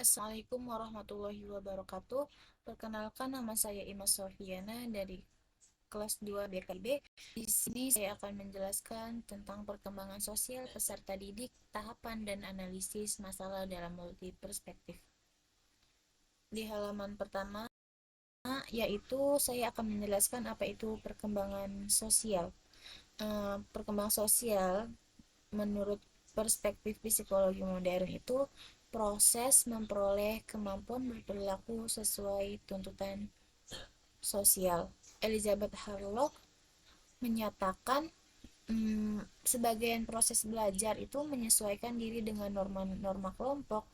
Assalamualaikum warahmatullahi wabarakatuh. Perkenalkan, nama saya Ima Sofiana dari kelas 2 BKB. Di sini saya akan menjelaskan tentang perkembangan sosial peserta didik, tahapan dan analisis masalah dalam multi perspektif. Di halaman pertama, yaitu saya akan menjelaskan apa itu perkembangan sosial. Perkembangan sosial menurut perspektif psikologi modern itu proses memperoleh kemampuan berperilaku sesuai tuntutan sosial. Elizabeth Harlock menyatakan sebagian proses belajar itu menyesuaikan diri dengan norma-norma kelompok,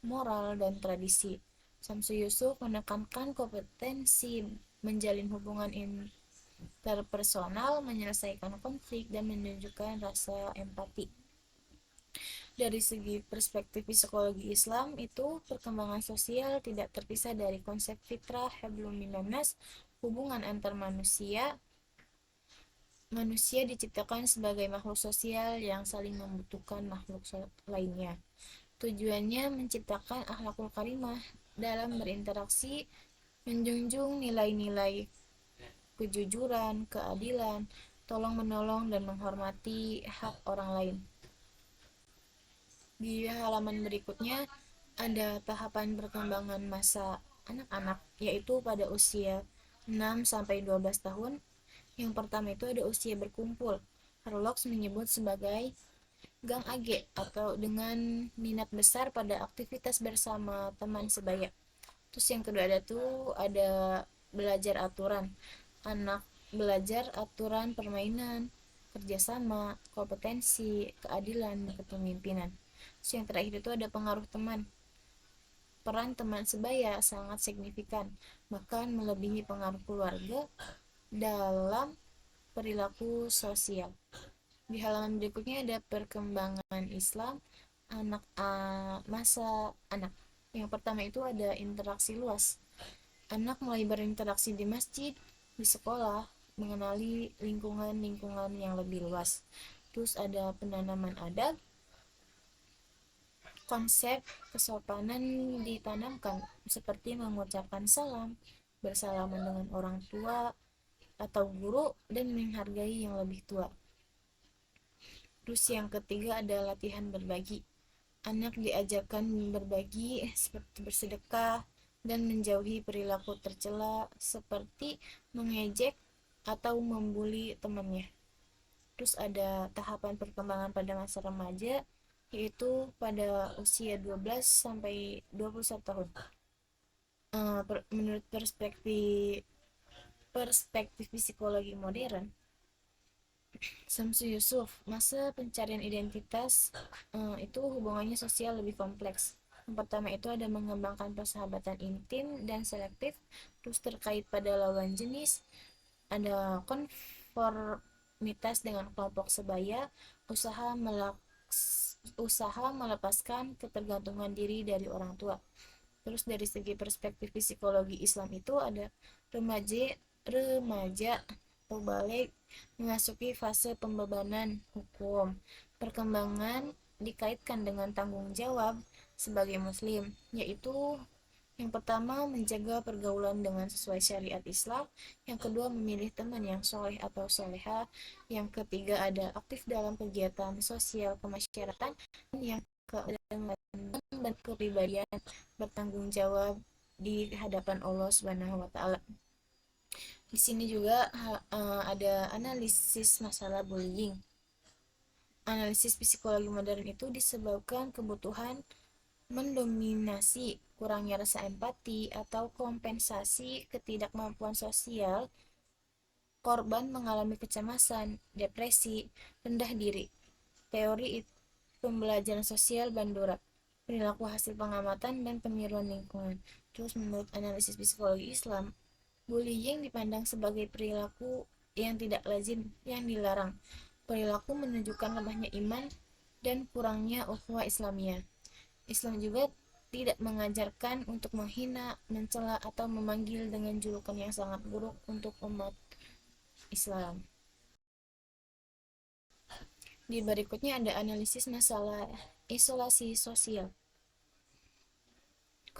moral, dan tradisi. Samsu Yusuf menekankan kompetensi menjalin hubungan interpersonal, menyelesaikan konflik, dan menunjukkan rasa empati. Dari segi perspektif psikologi Islam, itu perkembangan sosial tidak terpisah dari konsep fitrah hablum minannas, hubungan antar manusia. Manusia diciptakan sebagai makhluk sosial yang saling membutuhkan makhluk lainnya. Tujuannya menciptakan akhlakul karimah dalam berinteraksi, menjunjung nilai-nilai kejujuran, keadilan, tolong menolong, dan menghormati hak orang lain. Di halaman berikutnya ada tahapan perkembangan masa anak-anak, yaitu pada usia 6 sampai 12 tahun. Yang pertama itu ada usia berkumpul. Harlock menyebut sebagai gang AG atau dengan minat besar pada aktivitas bersama teman sebaya. Terus yang kedua ada belajar aturan. Anak belajar aturan permainan, kerjasama, kompetensi, keadilan, dan kepemimpinan. Terus yang terakhir itu ada pengaruh teman. Peran teman sebaya sangat signifikan, bahkan melebihi pengaruh keluarga dalam perilaku sosial. Di halaman berikutnya ada perkembangan Islam masa anak. Yang pertama itu ada interaksi luas. Anak mulai berinteraksi di masjid, di sekolah, mengenali lingkungan-lingkungan yang lebih luas. Terus ada penanaman adab, konsep kesopanan ditanamkan seperti mengucapkan salam, bersalaman dengan orang tua atau guru, dan menghargai yang lebih tua. Terus yang ketiga ada latihan berbagi. Anak diajarkan berbagi seperti bersedekah dan menjauhi perilaku tercela seperti mengejek atau membuli temannya. Terus ada tahapan perkembangan pada masa remaja, yaitu pada usia 12 sampai 21 tahun. Menurut perspektif psikologi modern, Samsu Yusuf, masa pencarian identitas itu hubungannya sosial lebih kompleks. Yang pertama itu ada mengembangkan persahabatan intim dan selektif, terus terkait pada lawan jenis, ada konformitas dengan kelompok sebaya, usaha melepaskan ketergantungan diri dari orang tua. Terus dari segi perspektif psikologi Islam itu ada remaja atau balik memasuki fase pembebanan hukum. Perkembangan dikaitkan dengan tanggung jawab sebagai muslim, yaitu yang pertama menjaga pergaulan dengan sesuai syariat Islam, yang kedua memilih teman yang soleh atau soleha, yang ketiga ada aktif dalam kegiatan sosial kemasyarakatan, yang keempat dan kepribadian bertanggung jawab di hadapan Allah Subhanahu wa taala. Di sini juga ada analisis masalah bullying. Analisis psikologi modern itu disebabkan kebutuhan mendominasi kurangnya rasa empati atau kompensasi ketidakmampuan sosial. Korban mengalami kecemasan, depresi, rendah diri. Teori pembelajaran sosial Bandura, perilaku hasil pengamatan dan peniruan lingkungan. Terus menurut analisis psikologi Islam, bullying dipandang sebagai perilaku yang tidak lazim, yang dilarang. Perilaku menunjukkan lemahnya iman dan kurangnya ukhuwah Islamiyah. Islam juga tidak mengajarkan untuk menghina, mencela, atau memanggil dengan julukan yang sangat buruk untuk umat Islam. Di berikutnya ada analisis masalah isolasi sosial.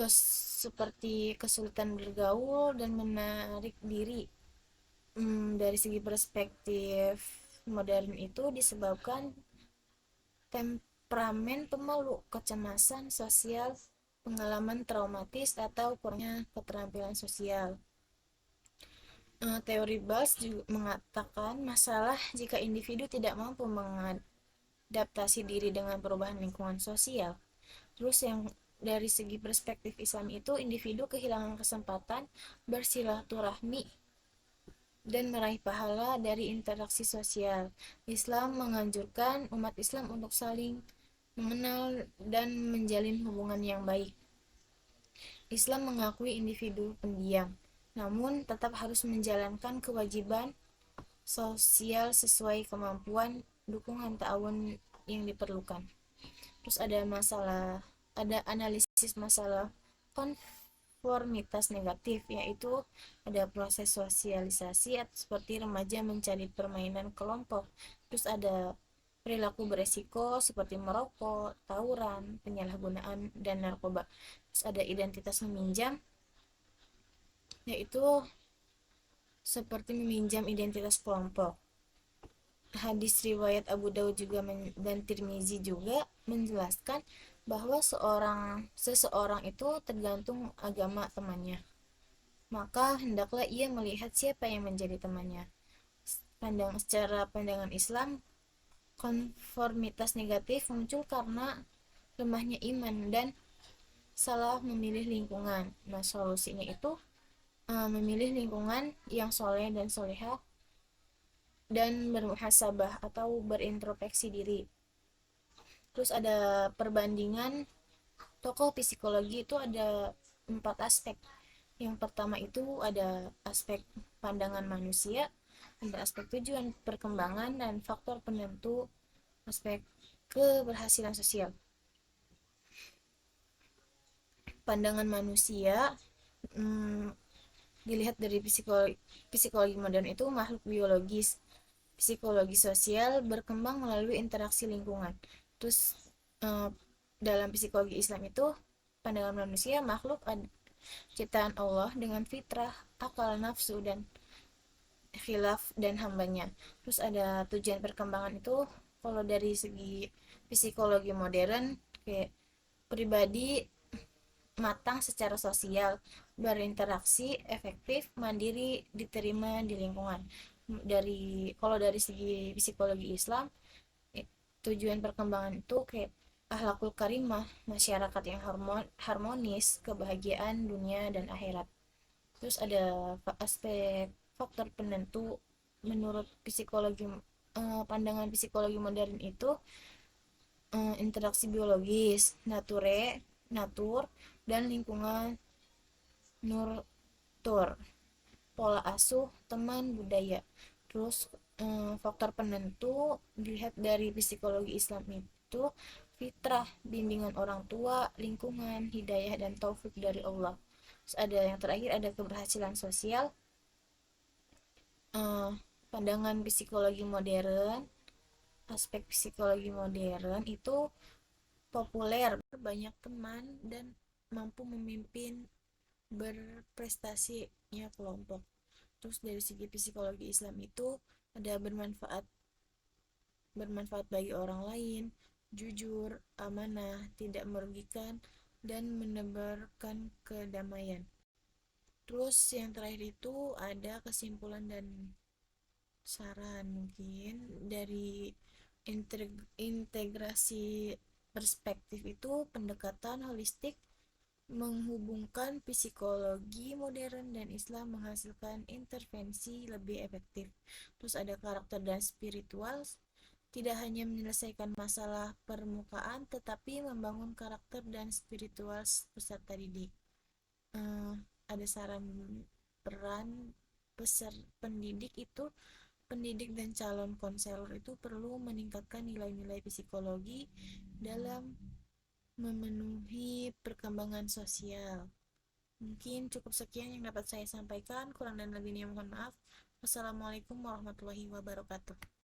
seperti kesulitan bergaul dan menarik diri. Dari segi perspektif modern itu disebabkan temperamen pemalu, kecemasan sosial, pengalaman traumatis, atau kurangnya keterampilan sosial. Teori Bals juga mengatakan masalah jika individu tidak mampu mengadaptasi diri dengan perubahan lingkungan sosial. Terus yang dari segi perspektif Islam itu, individu kehilangan kesempatan bersilaturahmi dan meraih pahala dari interaksi sosial. Islam menganjurkan umat Islam untuk saling mengenal dan menjalin hubungan yang baik. Islam mengakui individu pendiam, namun tetap harus menjalankan kewajiban sosial sesuai kemampuan, dukungan ta'awun yang diperlukan. Terus ada analisis masalah konformitas negatif, yaitu ada proses sosialisasi seperti remaja mencari permainan kelompok. Terus ada perilaku beresiko seperti merokok, tawuran, penyalahgunaan, dan narkoba. Terus ada identitas meminjam, yaitu seperti meminjam identitas kelompok. Hadis riwayat Abu Daud juga dan Tirmizi juga menjelaskan bahwa seseorang itu tergantung agama temannya. Maka hendaklah ia melihat siapa yang menjadi temannya. Secara pandangan Islam, konformitas negatif muncul karena lemahnya iman dan salah memilih lingkungan. Nah, solusinya itu memilih lingkungan yang soleh dan solehah dan bermuhasabah atau berintrospeksi diri. Terus ada perbandingan tokoh psikologi itu ada 4 aspek. Yang pertama itu ada aspek pandangan manusia, ada aspek tujuan perkembangan, dan faktor penentu aspek keberhasilan sosial. Pandangan manusia dilihat dari psikologi modern itu makhluk biologis, psikologi sosial berkembang melalui interaksi lingkungan. Terus dalam psikologi Islam itu pandangan manusia makhluk ciptaan Allah dengan fitrah, akal, nafsu, dan khilaf dan hambanya. Terus ada tujuan perkembangan itu, kalau dari segi psikologi modern, kayak pribadi matang secara sosial, berinteraksi efektif, mandiri, diterima di lingkungan. Kalau dari segi psikologi Islam, tujuan perkembangan itu kayak akhlakul karimah, masyarakat yang harmonis, kebahagiaan dunia dan akhirat. Terus ada aspek faktor penentu menurut pandangan psikologi modern itu, interaksi biologis, natur, dan lingkungan nurtur, pola asuh, teman, budaya. Terus faktor penentu dilihat dari psikologi Islam itu fitrah, bimbingan orang tua, lingkungan, hidayah, dan taufik dari Allah. Terus ada yang terakhir, ada keberhasilan sosial. Pandangan psikologi modern, aspek psikologi modern itu populer, banyak teman, dan mampu memimpin berprestasinya kelompok. Terus dari segi psikologi Islam itu ada bermanfaat bagi orang lain, jujur, amanah, tidak merugikan, dan menebarkan kedamaian. Terus yang terakhir itu ada kesimpulan dan saran. Mungkin dari integrasi perspektif itu, pendekatan holistik menghubungkan psikologi modern dan Islam menghasilkan intervensi lebih efektif. Terus ada karakter dan spiritual, tidak hanya menyelesaikan masalah permukaan tetapi membangun karakter dan spiritual peserta didik. Ada saran peran pendidik itu, pendidik dan calon konselor itu perlu meningkatkan nilai-nilai psikologi dalam memenuhi perkembangan sosial. Mungkin cukup sekian yang dapat saya sampaikan, kurang dan lebihnya mohon maaf. Wassalamualaikum warahmatullahi wabarakatuh.